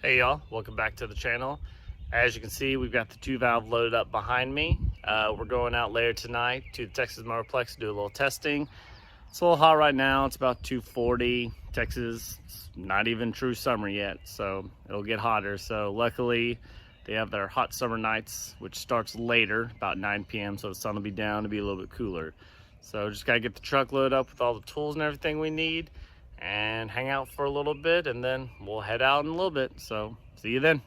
Hey y'all, welcome back to the channel. As you can see, we've got the 2-valve loaded up behind me. We're going out later tonight to the Texas Motorplex to do a little testing. It's a little hot right now. It's about 240. Texas, it's not even true summer yet, so it'll get hotter. So luckily, they have their hot summer nights, which starts later, about 9 p.m. So the sun will be down to be a little bit cooler. So just gotta get the truck loaded up with all the tools and everything we need, and hang out for a little bit, and then we'll head out in a little bit. So see you then.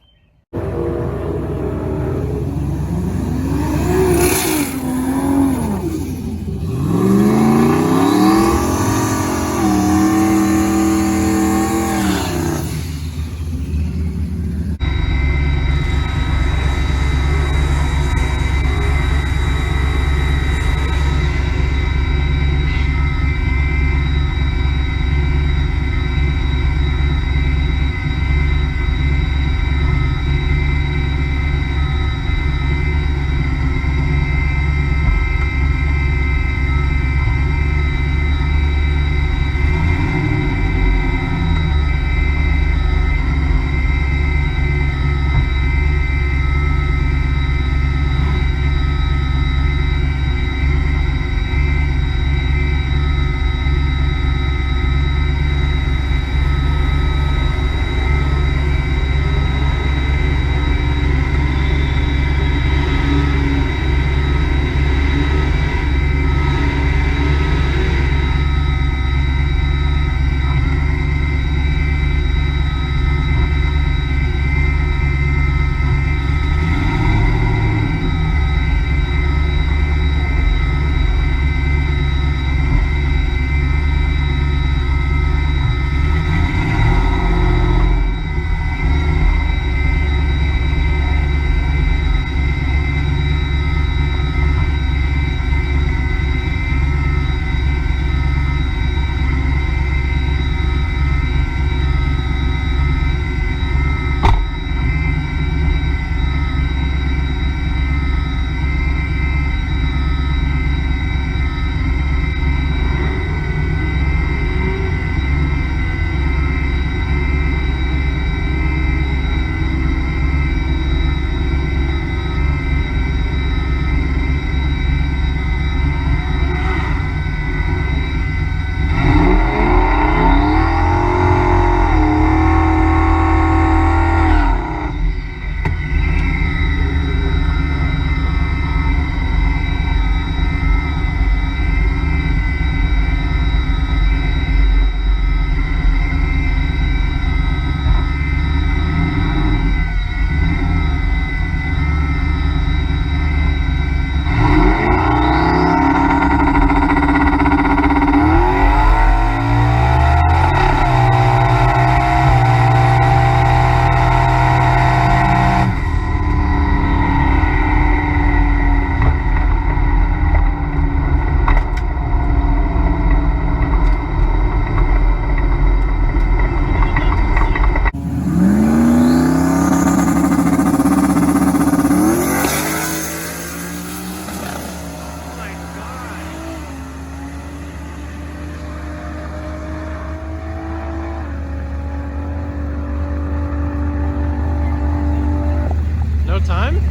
No time?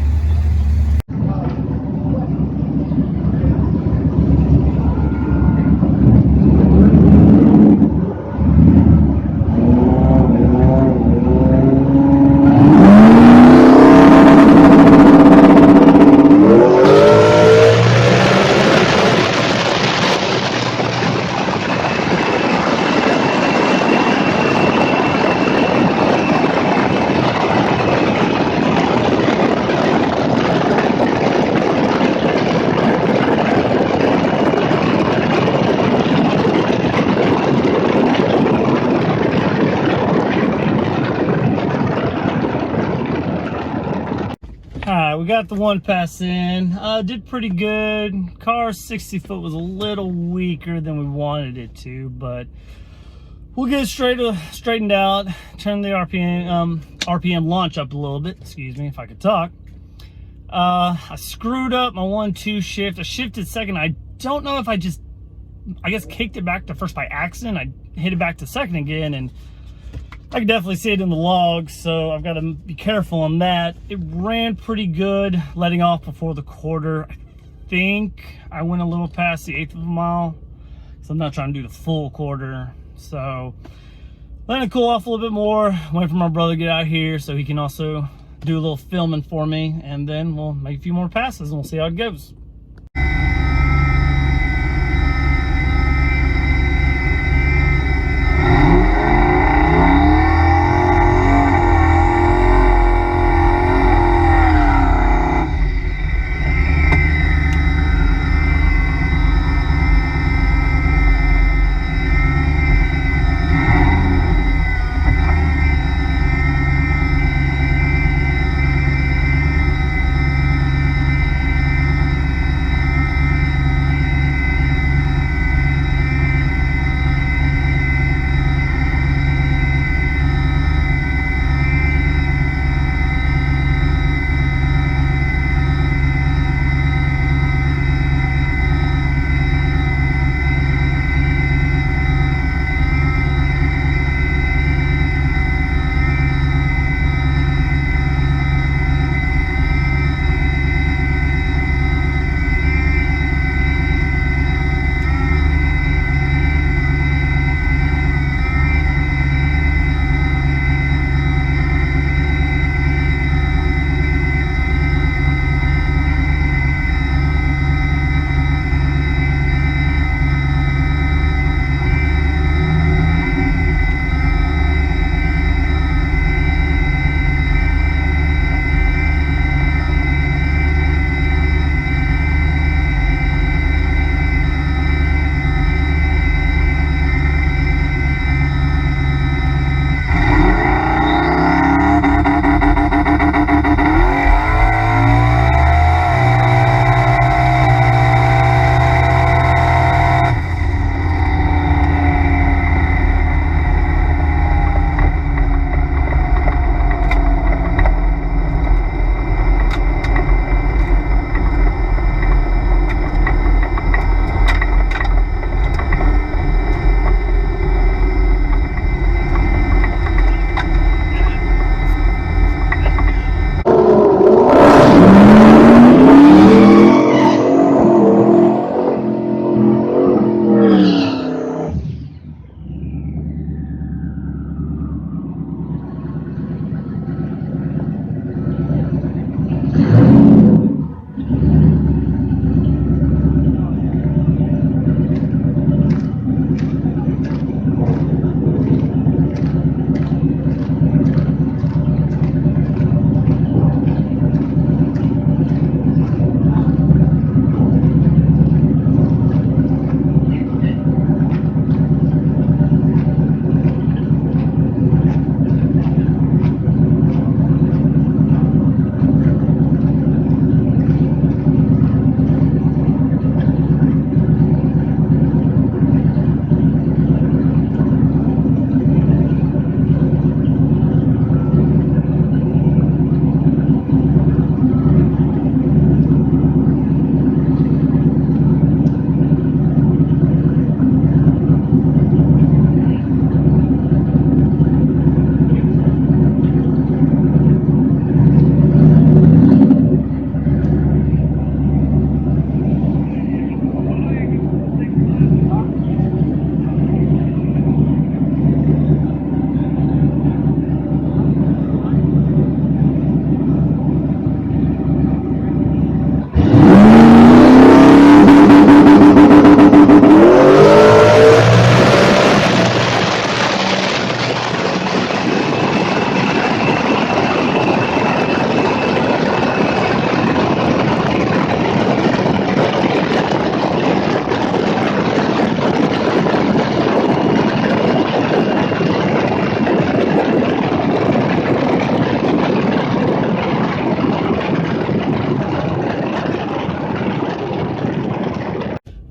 Alright, we got the one pass in. Did pretty good. Car 60 foot was a little weaker than we wanted it to, but we'll get it straightened out. Turn the RPM launch up a little bit. Excuse me, if I could talk. I screwed up my 1-2 shift. I shifted second. I don't know if I guess kicked it back to first by accident. I hit it back to second again, and I can definitely see it in the logs, so I've got to be careful on that. It ran pretty good, letting off before the quarter. I think I went a little past the 1/8 of a mile, so I'm not trying to do the full quarter. So letting it cool off a little bit more, waiting for my brother to get out here so he can also do a little filming for me, and then we'll make a few more passes and we'll see how it goes.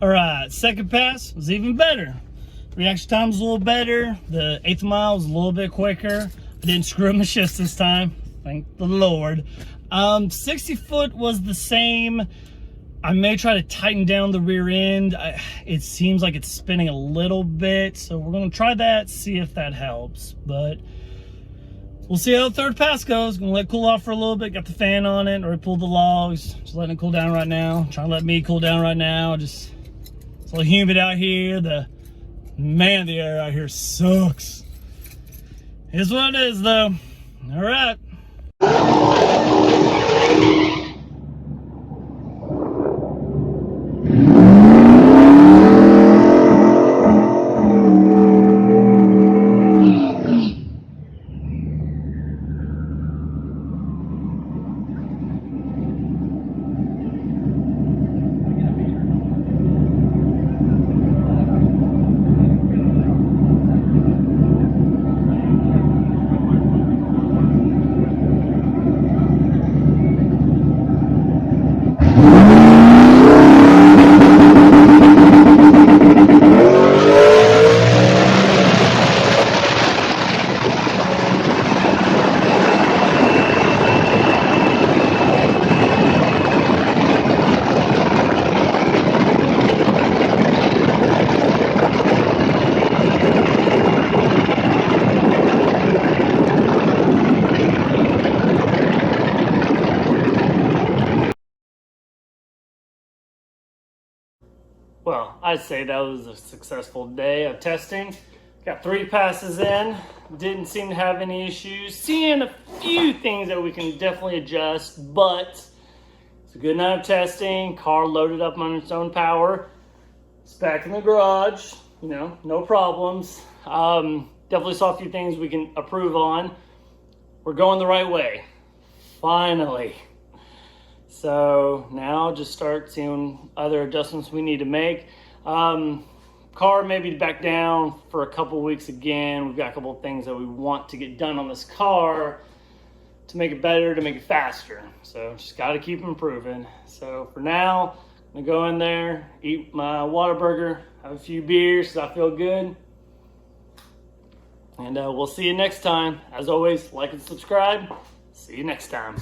All right, second pass was even better. Reaction time was a little better. The 1/8 mile was a little bit quicker. I didn't screw up my shifts this time, thank the Lord. 60 foot was the same. I may try to tighten down the rear end. It seems like it's spinning a little bit, so we're gonna try that, see if that helps. But we'll see how the third pass goes. Gonna let it cool off for a little bit. Got the fan on it, already pulled the logs. Just letting it cool down right now. Trying to let me cool down right now. Just, it's a little humid out here. The air out here sucks. Is what it is though. All right. Well, I'd say that was a successful day of testing. Got 3 passes in, didn't seem to have any issues. Seeing a few things that we can definitely adjust, but it's a good night of testing. Car loaded up on its own power. It's back in the garage, you know, no problems. Definitely saw a few things we can improve on. We're going the right way, finally. So now just start seeing other adjustments we need to make. Car maybe back down for a couple weeks again. We've got a couple of things that we want to get done on this car to make it better, to make it faster. So just got to keep improving. So for now, I'm gonna go in there, eat my Whataburger, have a few beers because I feel good. And we'll see you next time. As always, like and subscribe. See you next time.